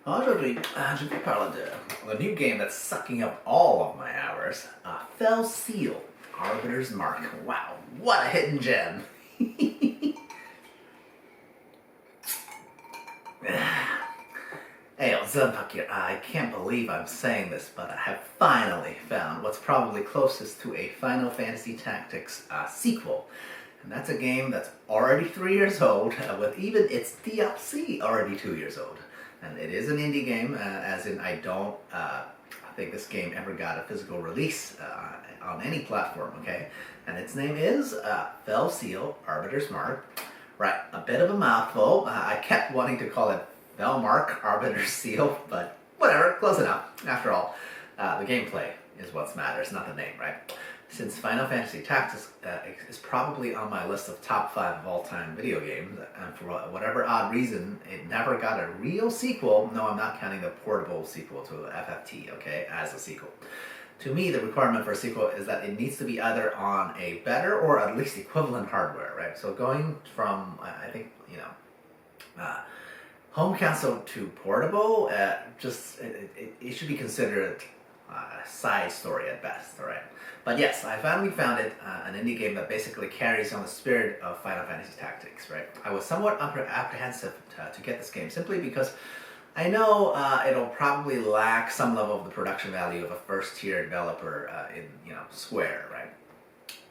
Aujourd'hui, je vais parler de the new game that's sucking up all of my hours, Fell Seal, Arbiter's Mark. Wow, what a hidden gem! Hey, Zunpuck here. I can't believe I'm saying this, but I have finally found what's probably closest to a Final Fantasy Tactics sequel. And that's a game that's already 3 years old, with even its DLC already 2 years old. And it is an indie game, as in I don't think this game ever got a physical release on any platform, okay? And its name is Fell Seal, Arbiter's Mark. Right, a bit of a mouthful. I kept wanting to call it Fell Mark, Arbiter's Seal, but whatever, close enough. After all, the gameplay is what matters, not the name, right? Since Final Fantasy Tactics is probably on my list of top 5 of all-time video games, and for whatever odd reason, it never got a real sequel. No, I'm not counting the portable sequel to FFT, okay, as a sequel. To me, the requirement for a sequel is that it needs to be either on a better or at least equivalent hardware, right? So going from, I think, home console to portable, it should be considered a side story at best, all right? But yes, I finally found it, an indie game that basically carries on the spirit of Final Fantasy Tactics, right? I was somewhat apprehensive to get this game simply because I know it'll probably lack some level of the production value of a first-tier developer in Square, right?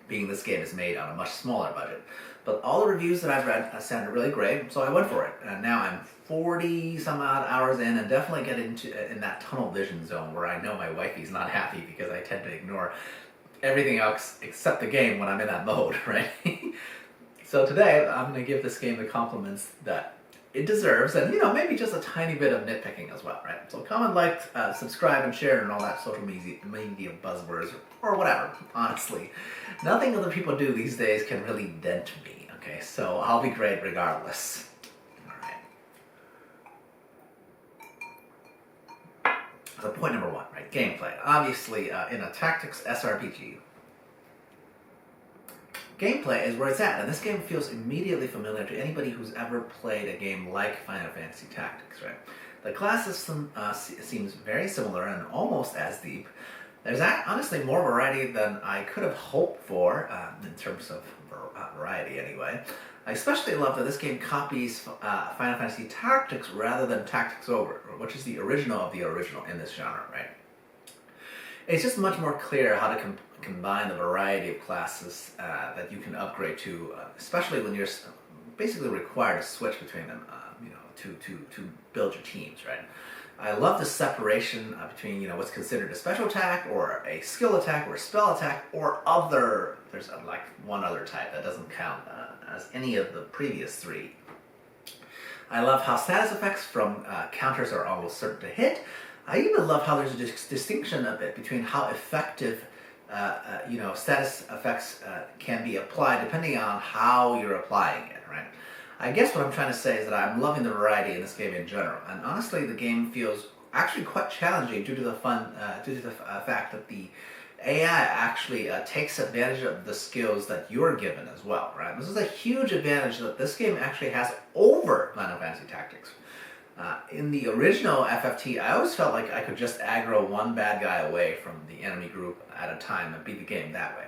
Being this game is made on a much smaller budget. But all the reviews that I've read sounded really great, so I went for it. And now I'm 40 some odd hours in and definitely get in that tunnel vision zone where I know my wifey's not happy because I tend to ignore everything else except the game when I'm in that mode, right? So today I'm going to give this game the compliments that it deserves, and maybe just a tiny bit of nitpicking as well, right? So comment, like, subscribe, and share, and all that social media buzzwords, or whatever, honestly. Nothing other people do these days can really dent me, okay? So I'll be great regardless. Alright. So point number 1, right? Gameplay. Obviously, in a tactics srpg, gameplay is where it's at, and this game feels immediately familiar to anybody who's ever played a game like Final Fantasy Tactics, right? The class system seems very similar and almost as deep. There's honestly more variety than I could have hoped for, in terms of variety anyway. I especially love that this game copies Final Fantasy Tactics rather than Tactic Ogre, which is the original of the original in this genre, right? It's just much more clear how to combine the variety of classes that you can upgrade to, especially when you're basically required to switch between them, to build your teams, right? I love the separation between, what's considered a special attack, or a skill attack, or a spell attack, or other. There's like one other type that doesn't count as any of the previous 3. I love how status effects from counters are almost certain to hit. I even love how there's a distinction a bit between how effective, status effects can be applied depending on how you're applying it, right? I guess what I'm trying to say is that I'm loving the variety in this game in general, and honestly, the game feels actually quite challenging due to the fact that the AI actually takes advantage of the skills that you're given as well, right? This is a huge advantage that this game actually has over Final Fantasy Tactics. In the original FFT, I always felt like I could just aggro one bad guy away from the enemy group at a time and beat the game that way.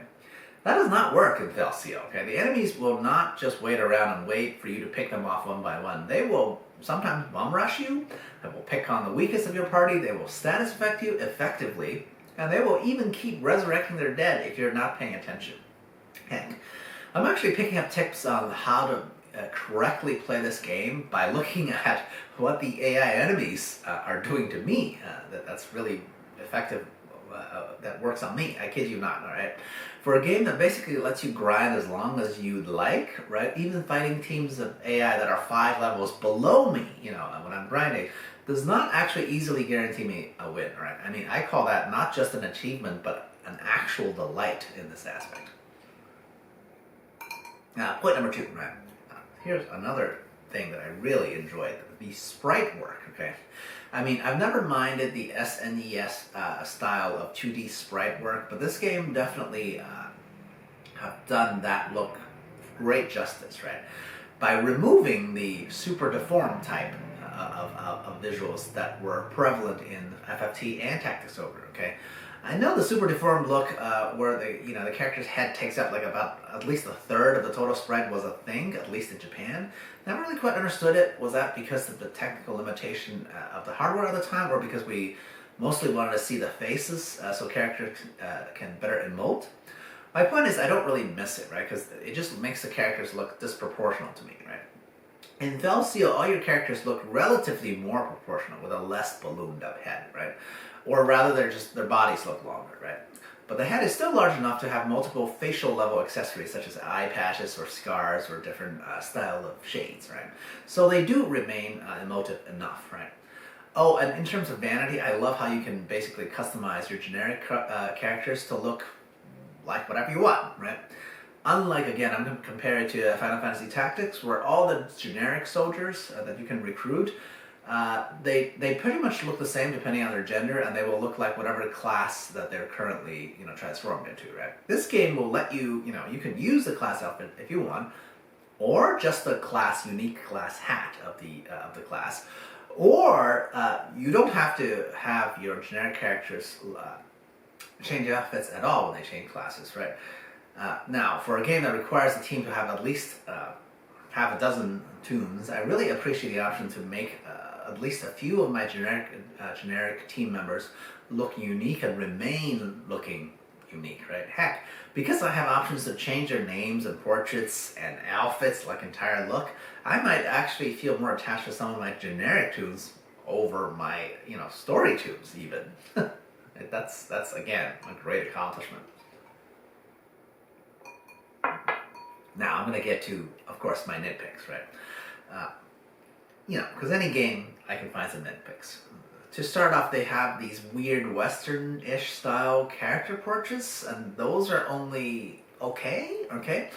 That does not work in Fell Seal, okay? The enemies will not just wait around and wait for you to pick them off one by one. They will sometimes bum rush you, they will pick on the weakest of your party, they will status affect you effectively, and they will even keep resurrecting their dead if you're not paying attention. Heck, I'm actually picking up tips on how to correctly play this game by looking at what the AI enemies are doing to me. That's really effective, that works on me, I kid you not, alright? For a game that basically lets you grind as long as you'd like, right? Even fighting teams of AI that are 5 levels below me, when I'm grinding, does not actually easily guarantee me a win, right? I mean, I call that not just an achievement, but an actual delight in this aspect. Now, point number 2, right? Here's another thing that I really enjoyed, the sprite work, okay? I mean, I've never minded the SNES style of 2D sprite work, but this game definitely have done that look great justice, right? By removing the super deformed type of of visuals that were prevalent in FFT and Tactic Ogre. Okay, I know the super deformed look, where the character's head takes up like about at least a third of the total sprite was a thing, at least in Japan. Never really quite understood it. Was that because of the technical limitation of the hardware at the time, or because we mostly wanted to see the faces so characters can better emote? My point is, I don't really miss it, right? Because it just makes the characters look disproportional to me, right? In Velseal, all your characters look relatively more proportional with a less ballooned up head, right? Or rather, their bodies look longer, right? But the head is still large enough to have multiple facial level accessories such as eye patches or scars or different style of shades, right? So they do remain emotive enough, right? Oh, and in terms of vanity, I love how you can basically customize your generic characters to look like whatever you want, right? Unlike, again, I'm going to compare it to Final Fantasy Tactics, where all the generic soldiers that you can recruit, they pretty much look the same depending on their gender, and they will look like whatever class that they're currently transformed into, right? This game will let you, you can use the class outfit if you want, or just the unique class hat of the class, or you don't have to have your generic characters change outfits at all when they change classes, right? Now, for a game that requires the team to have at least half a dozen tunes, I really appreciate the option to make at least a few of my generic team members look unique and remain looking unique, right? Heck, because I have options to change their names and portraits and outfits, like entire look, I might actually feel more attached to some of my generic tunes over my, story tunes even. That's again a great accomplishment. Now I'm going to get to, of course, my nitpicks, right? Because any game I can find some nitpicks. To start off, they have these weird Western-ish style character portraits, and those are only okay?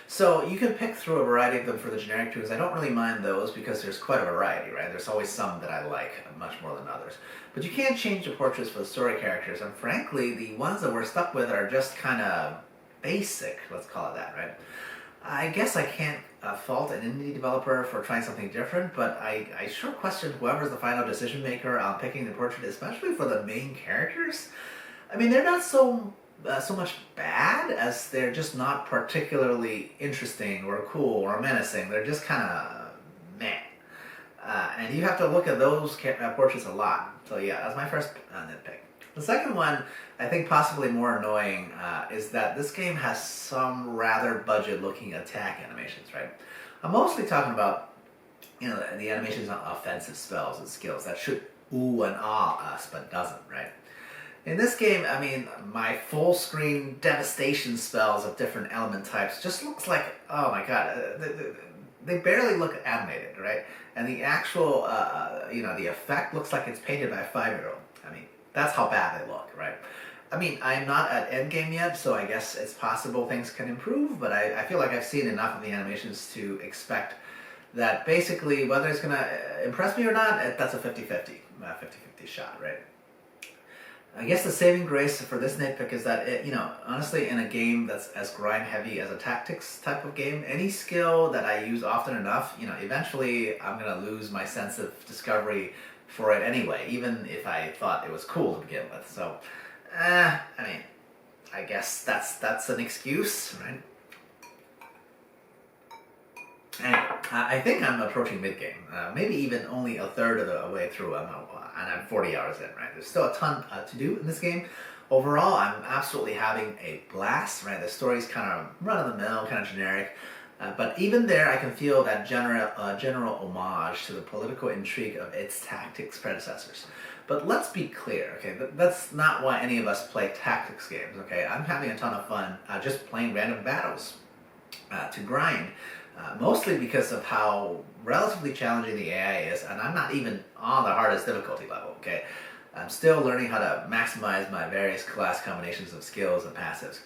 So you can pick through a variety of them for the generic tunes. I don't really mind those because there's quite a variety, right? There's always some that I like much more than others. But you can't change the portraits for the story characters, and frankly, the ones that we're stuck with are just kind of basic, let's call it that, right? I guess I can't fault an indie developer for trying something different, but I sure question whoever's the final decision maker on picking the portrait, especially for the main characters. I mean, they're not so much bad as they're just not particularly interesting or cool or menacing. They're just kind of meh. And you have to look at those portraits a lot. So yeah, that's my first nitpick. The second one, I think possibly more annoying, is that this game has some rather budget-looking attack animations, right? I'm mostly talking about, the animations on offensive spells and skills that should ooh and ah us, but doesn't, right? In this game, I mean, my full-screen devastation spells of different element types just looks like, oh my god, they barely look animated, right? And the actual, the effect looks like it's painted by a 5-year-old. I mean, that's how bad they look, right? I mean, I'm not at endgame yet, so I guess it's possible things can improve, but I feel like I've seen enough of the animations to expect that basically, whether it's going to impress me or not, that's a 50-50 shot, right? I guess the saving grace for this nitpick is that, honestly, in a game that's as grind-heavy as a tactics type of game, any skill that I use often enough, eventually I'm going to lose my sense of discovery for it anyway, even if I thought it was cool to begin with. So, I mean, I guess that's an excuse, right? Anyway, I think I'm approaching mid-game, maybe even only a third of the way through, and I'm 40 hours in, right? There's still a ton to do in this game. Overall, I'm absolutely having a blast, right? The story's kind of run-of-the-mill, kind of generic, but even there, I can feel that general homage to the political intrigue of its tactics predecessors. But let's be clear, okay? That's not why any of us play tactics games, okay? I'm having a ton of fun just playing random battles to grind. Mostly because of how relatively challenging the AI is, and I'm not even on the hardest difficulty level, okay? I'm still learning how to maximize my various class combinations of skills and passives.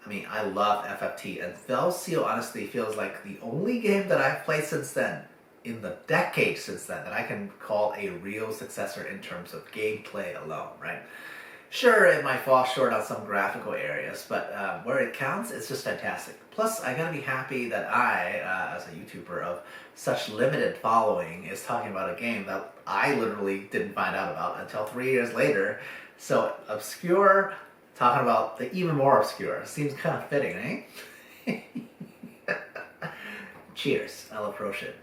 I mean, I love FFT, and Velseal honestly feels like the only game that I've played since then, in the decade since then, that I can call a real successor in terms of gameplay alone, right? Sure, it might fall short on some graphical areas, but where it counts, it's just fantastic. Plus, I gotta be happy that I, as a YouTuber of such limited following, is talking about a game that I literally didn't find out about until 3 years later. So obscure, talking about the even more obscure. Seems kind of fitting, eh? Cheers. I'll approach it.